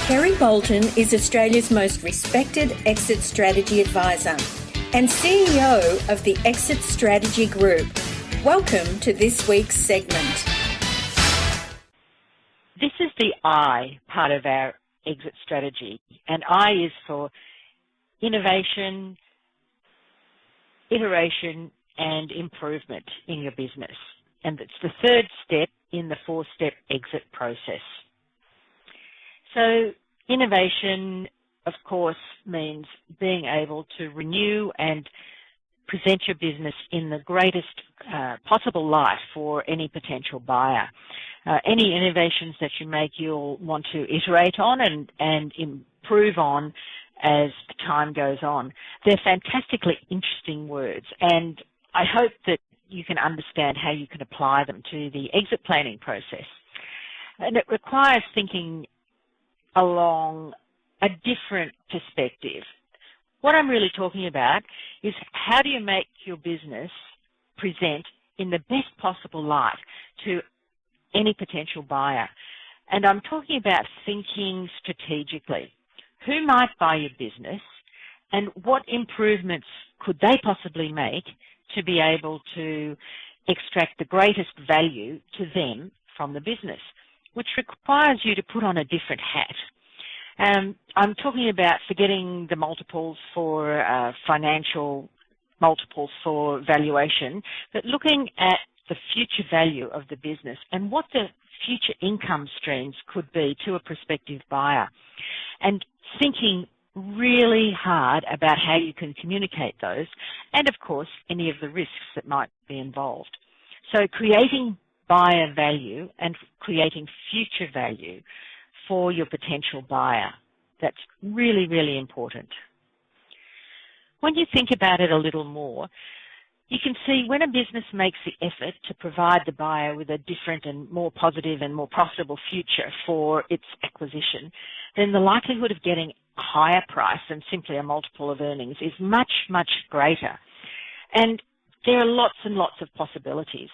Kerry Boulton is Australia's most respected exit strategy advisor and CEO of the Exit Strategy Group. Welcome to this week's segment. This is the I part of our exit strategy, and I is for innovation, iteration, and improvement in your business. And it's the third step in the four-step exit process. So innovation, of course, means being able to renew and present your business in the greatest possible light for any potential buyer. Any innovations that you make, you'll want to iterate on and improve on as time goes on. They're fantastically interesting words, and I hope that you can understand how you can apply them to the exit planning process. And it requires thinking along a different perspective. What I'm really talking about is how do you make your business present in the best possible light to any potential buyer? And I'm talking about thinking strategically. Who might buy your business, and what improvements could they possibly make to be able to extract the greatest value to them from the business, which requires you to put on a different hat. I'm talking about forgetting the multiples for financial multiples for valuation, but looking at the future value of the business and what the future income streams could be to a prospective buyer, and thinking really hard about how you can communicate those, and of course any of the risks that might be involved. So creating buyer value and creating future value for your potential buyer, that's really, really important. When you think about it a little more, you can see when a business makes the effort to provide the buyer with a different and more positive and more profitable future for its acquisition, then the likelihood of getting a higher price than simply a multiple of earnings is much, much greater. And there are lots and lots of possibilities.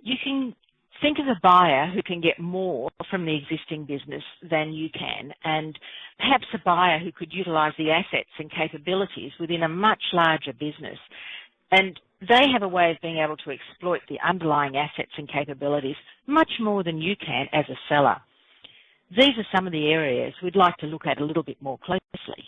You can think of a buyer who can get more from the existing business than you can, and perhaps a buyer who could utilize the assets and capabilities within a much larger business. And they have a way of being able to exploit the underlying assets and capabilities much more than you can as a seller. These are some of the areas we'd like to look at a little bit more closely.